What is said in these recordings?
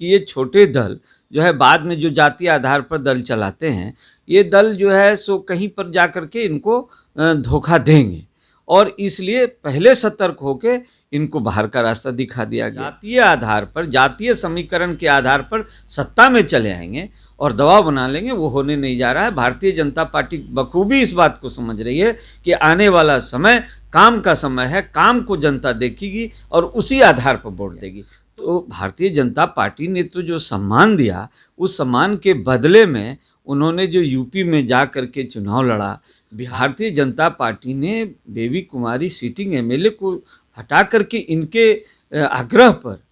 कि ये छोटे दल जो है बाद में जो जातीय आधार पर दल चलाते हैं, ये दल जो है सो कहीं पर जा कर के इनको धोखा देंगे, और इसलिए पहले सतर्क होके इनको बाहर का रास्ता दिखा दिया गया। जातीय आधार पर, जातीय समीकरण के आधार पर सत्ता में चले आएंगे और दबाव बना लेंगे, वो होने नहीं जा रहा है। भारतीय जनता पार्टी बखूबी इस बात को समझ रही है कि आने वाला समय काम का समय है, काम को जनता देखेगी और उसी आधार पर वोट देगी। तो भारतीय जनता पार्टी ने तो जो सम्मान दिया, उस सम्मान के बदले में उन्होंने जो यूपी में जा कर के चुनाव लड़ा, भारतीय जनता पार्टी ने बेबी कुमारी सिटिंग एमएलए को हटा करके इनके आग्रह पर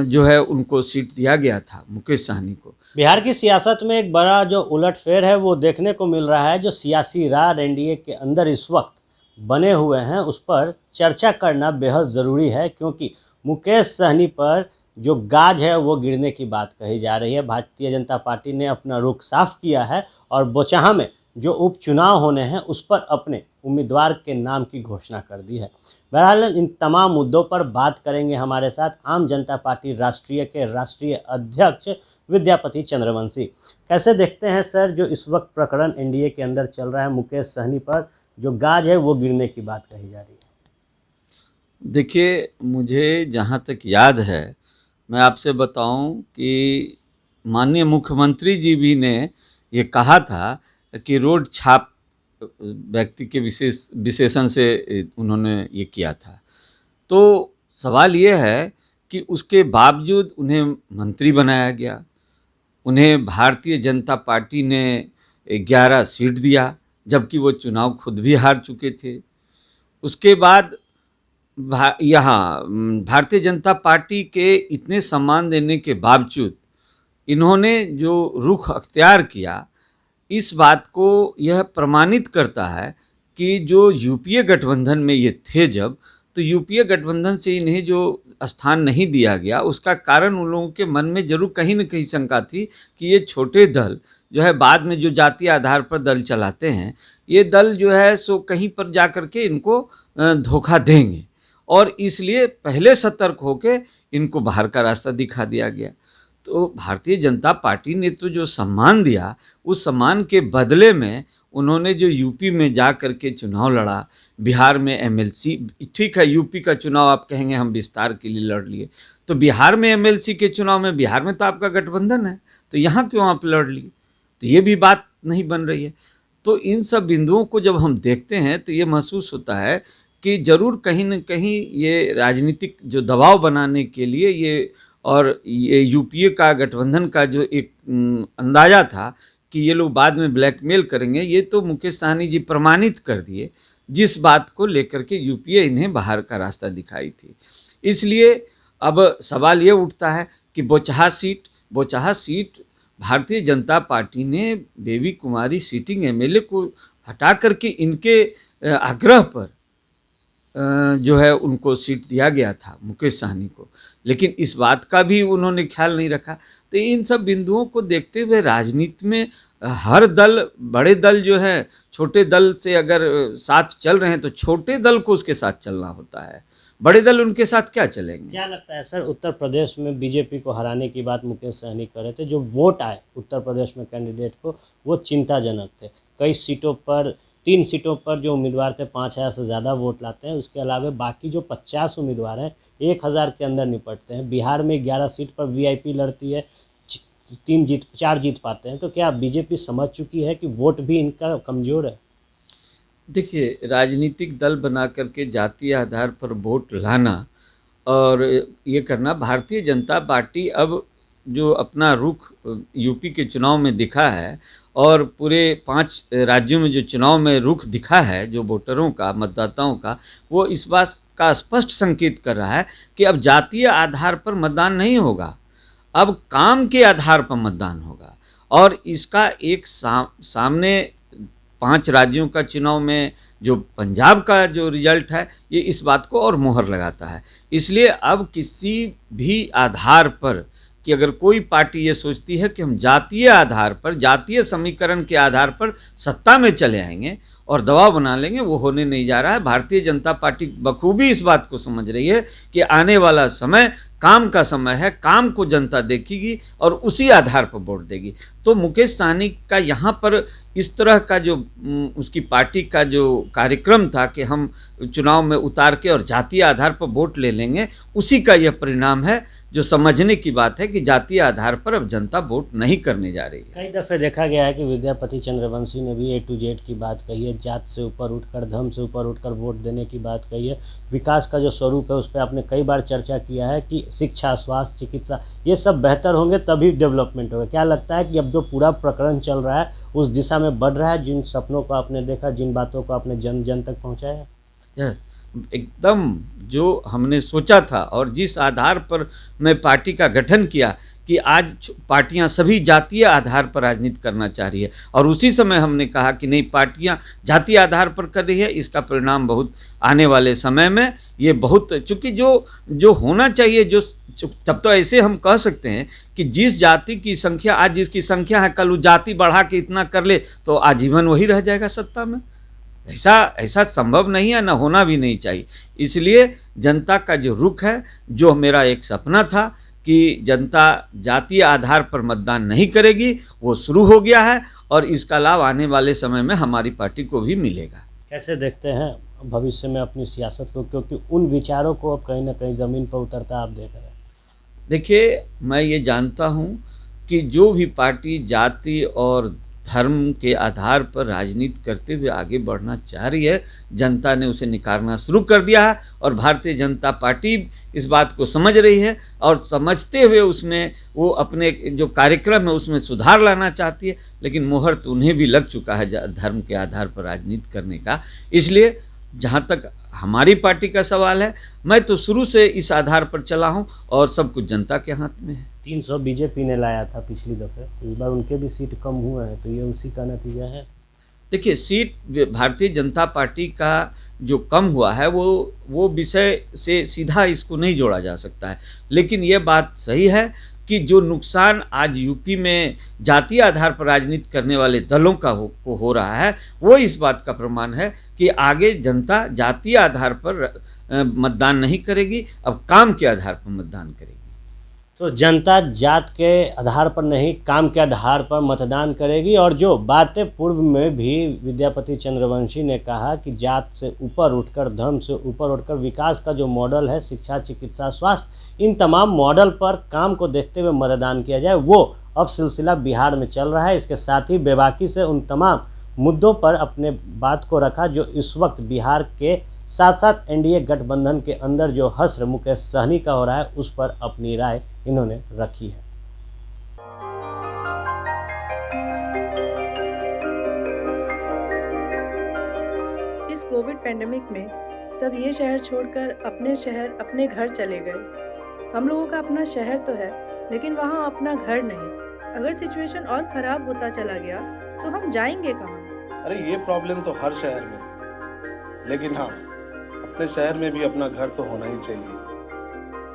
जो है उनको सीट दिया गया था, मुकेश सहनी को। बिहार की सियासत में एक बड़ा जो उलटफेर है वो देखने को मिल रहा है। जो सियासी राह एनडीए के अंदर इस वक्त बने हुए हैं, उस पर चर्चा करना बेहद ज़रूरी है, क्योंकि मुकेश सहनी पर जो गाज है वो गिरने की बात कही जा रही है। भारतीय जनता पार्टी ने अपना रुख साफ किया है और बोचहा में जो उपचुनाव होने हैं उस पर अपने उम्मीदवार के नाम की घोषणा कर दी है। बहरहाल इन तमाम मुद्दों पर बात करेंगे हमारे साथ आम जनता पार्टी राष्ट्रीय के राष्ट्रीय अध्यक्ष विद्यापति चंद्रवंशी। कैसे देखते हैं सर जो इस वक्त प्रकरण एनडीए के अंदर चल रहा है, मुकेश सहनी पर जो गाज है वो गिरने की बात कही जा रही है? देखिए, मुझे जहाँ तक याद है, मैं आपसे बताऊं कि माननीय मुख्यमंत्री जी भी ने ये कहा था कि रोड छाप व्यक्ति के विशेषण से उन्होंने ये किया था। तो सवाल ये है कि उसके बावजूद उन्हें मंत्री बनाया गया, उन्हें भारतीय जनता पार्टी ने 11 सीट दिया, जबकि वो चुनाव खुद भी हार चुके थे। उसके बाद यहाँ भारतीय जनता पार्टी के इतने सम्मान देने के बावजूद इन्होंने जो रुख अख्तियार किया, इस बात को यह प्रमाणित करता है कि जो यूपीए गठबंधन में ये थे जब, तो यूपीए गठबंधन से इन्हें जो स्थान नहीं दिया गया, उसका कारण उन लोगों के मन में जरूर कहीं न कहीं शंका थी कि ये छोटे दल जो है बाद में जो जातीय आधार पर दल चलाते हैं, ये दल जो है सो कहीं पर जा कर के इनको धोखा देंगे, और इसलिए पहले सतर्क होके इनको बाहर का रास्ता दिखा दिया गया। तो भारतीय जनता पार्टी ने तो जो सम्मान दिया, उस सम्मान के बदले में उन्होंने जो यूपी में जा कर के चुनाव लड़ा, बिहार में एमएलसी, ठीक है यूपी का चुनाव आप कहेंगे हम विस्तार के लिए लड़ लिए, तो बिहार में एमएलसी के चुनाव में, बिहार में तो आपका गठबंधन है, तो यहाँ क्यों आप लड़ लिए? तो ये भी बात नहीं बन रही है। तो इन सब बिंदुओं को जब हम देखते हैं तो ये महसूस होता है कि जरूर कहीं न कहीं ये राजनीतिक जो दबाव बनाने के लिए ये, और ये यूपीए का गठबंधन का जो एक अंदाज़ा था कि ये लोग बाद में ब्लैकमेल करेंगे, ये तो मुकेश सहनी जी प्रमाणित कर दिए, जिस बात को लेकर के यूपीए इन्हें बाहर का रास्ता दिखाई थी। इसलिए अब सवाल ये उठता है कि बोचहा सीट भारतीय जनता पार्टी ने बेबी कुमारी सिटिंग एमएलए को हटा करके इनके आग्रह पर जो है उनको सीट दिया गया था, मुकेश सहनी को, लेकिन इस बात का भी उन्होंने ख्याल नहीं रखा। तो इन सब बिंदुओं को देखते हुए राजनीति में हर दल, बड़े दल जो है छोटे दल से अगर साथ चल रहे हैं तो छोटे दल को उसके साथ चलना होता है, बड़े दल उनके साथ क्या चलेंगे? क्या लगता है सर, उत्तर प्रदेश में बीजेपी को हराने की बात मुकेश सहनी कर रहे थे, जो वोट आए उत्तर प्रदेश में कैंडिडेट को वो चिंताजनक थे। कई सीटों पर, 3 सीटों पर जो उम्मीदवार थे 5000 से ज़्यादा वोट लाते हैं, उसके अलावा बाकी जो 50 उम्मीदवार हैं 1000 के अंदर निपटते हैं। बिहार में 11 सीट पर वीआईपी लड़ती है, 4 जीत पाते हैं। तो क्या बीजेपी समझ चुकी है कि वोट भी इनका कमज़ोर है? देखिए, राजनीतिक दल बना करके जातीय आधार पर वोट लाना और ये करना, भारतीय जनता पार्टी अब जो अपना रुख यूपी के चुनाव में दिखा है और पूरे 5 राज्यों में जो चुनाव में रुख दिखा है जो वोटरों का, मतदाताओं का, वो इस बात का स्पष्ट संकेत कर रहा है कि अब जातीय आधार पर मतदान नहीं होगा, अब काम के आधार पर मतदान होगा। और इसका एक सामने 5 राज्यों का चुनाव में जो पंजाब का जो रिजल्ट है, ये इस बात को और मुहर लगाता है। इसलिए अब किसी भी आधार पर कि अगर कोई पार्टी ये सोचती है कि हम जातीय आधार पर, जातीय समीकरण के आधार पर सत्ता में चले आएंगे और दबाव बना लेंगे, वो होने नहीं जा रहा है। भारतीय जनता पार्टी बखूबी इस बात को समझ रही है कि आने वाला समय काम का समय है, काम को जनता देखेगी और उसी आधार पर वोट देगी। तो मुकेश सहनी का यहाँ पर इस तरह का जो उसकी पार्टी का जो कार्यक्रम था कि हम चुनाव में उतार के और जातीय आधार पर वोट ले लेंगे, उसी का यह परिणाम है। जो समझने की बात है कि जातीय आधार पर अब जनता वोट नहीं करने जा रही है। कई दफ़े देखा गया है कि विद्यापति चंद्रवंशी ने भी A to Z की बात कही है, जात से ऊपर उठकर, धर्म से ऊपर उठकर वोट देने की बात कही है। विकास का जो स्वरूप है उस पर आपने कई बार चर्चा किया है कि शिक्षा, स्वास्थ्य, चिकित्सा ये सब बेहतर होंगे तभी डेवलपमेंट होगा। क्या लगता है कि अब जो पूरा प्रकरण चल रहा है उस दिशा में बढ़ रहा है? जिन सपनों को आपने देखा, जिन बातों को आपने जन जन तक पहुँचाया? एकदम जो हमने सोचा था और जिस आधार पर मैं पार्टी का गठन किया कि आज पार्टियां सभी जातीय आधार पर राजनीति करना चाह रही है, और उसी समय हमने कहा कि नहीं, पार्टियां जातीय आधार पर कर रही है, इसका परिणाम बहुत आने वाले समय में ये बहुत, चूँकि जो होना चाहिए, जो तब तो ऐसे हम कह सकते हैं कि जिस जाति की संख्या आज जिसकी संख्या है, कल वो जाति बढ़ा के इतना कर ले तो आजीवन वही रह जाएगा सत्ता में। ऐसा संभव नहीं है, ना होना भी नहीं चाहिए। इसलिए जनता का जो रुख है, जो मेरा एक सपना था कि जनता जातीय आधार पर मतदान नहीं करेगी, वो शुरू हो गया है और इसका लाभ आने वाले समय में हमारी पार्टी को भी मिलेगा। कैसे देखते हैं भविष्य में अपनी सियासत को, क्योंकि उन विचारों को अब कहीं ना कहीं ज़मीन पर उतरता आप देख रहे हैं? देखिए, मैं ये जानता हूँ कि जो भी पार्टी जाति और धर्म के आधार पर राजनीति करते हुए आगे बढ़ना चाह रही है, जनता ने उसे निकारना शुरू कर दिया है और भारतीय जनता पार्टी इस बात को समझ रही है और समझते हुए उसमें वो अपने जो कार्यक्रम है उसमें सुधार लाना चाहती है। लेकिन मोहर तो उन्हें भी लग चुका है धर्म के आधार पर राजनीति करने का। इसलिए जहाँ तक हमारी पार्टी का सवाल है, मैं तो शुरू से इस आधार पर चला हूँ और सब कुछ जनता के हाथ में है। 300 बीजेपी ने लाया था पिछली दफ़े, इस बार उनके भी सीट कम हुए हैं, तो ये उसी का नतीजा है? देखिए, सीट भारतीय जनता पार्टी का जो कम हुआ है वो विषय से सीधा इसको नहीं जोड़ा जा सकता है। लेकिन ये बात सही है कि जो नुकसान आज यूपी में जातीय आधार पर राजनीति करने वाले दलों का हो रहा है, वो इस बात का प्रमाण है कि आगे जनता जातीय आधार पर मतदान नहीं करेगी, अब काम के आधार पर मतदान करेगी। तो जनता जात के आधार पर नहीं, काम के आधार पर मतदान करेगी। और जो बातें पूर्व में भी विद्यापति चंद्रवंशी ने कहा कि जात से ऊपर उठकर, धर्म से ऊपर उठकर विकास का जो मॉडल है, शिक्षा, चिकित्सा, स्वास्थ्य, इन तमाम मॉडल पर काम को देखते हुए मतदान किया जाए, वो अब सिलसिला बिहार में चल रहा है। इसके साथ ही बेबाकी से उन तमाम मुद्दों पर अपने बात को रखा जो इस वक्त बिहार के साथ साथ एनडीए गठबंधन के अंदर जो हश्र मुकेश सहनी का हो रहा है, उस पर अपनी राय इन्होंने रखी है। इस कोविड पेंडेमिक में सब ये शहर छोड़कर अपने शहर, अपने घर चले गए। हम लोगों का अपना शहर तो है, लेकिन वहाँ अपना घर नहीं। अगर सिचुएशन और ख़राब होता चला गया तो हम जाएंगे कहाँ? अरे ये प्रॉब्लम तो हर शहर में है, लेकिन हाँ, अपने शहर में भी अपना घर तो होना ही चाहिए।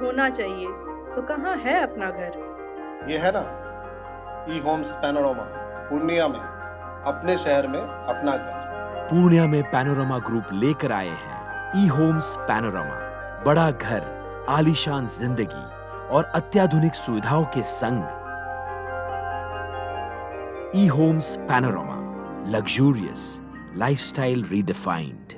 होना चाहिए तो कहाँ है अपना घर? ये है ना, ई होम्स पैनोरामा, पूर्णिया में, अपने शहर में अपना घर। पूर्णिया में पैनोरामा ग्रुप लेकर आए हैं ई होम्स पैनोरामा। बड़ा घर, आलीशान जिंदगी और अत्याधुनिक सुविधाओं के संग। E homes panorama, luxurious lifestyle redefined.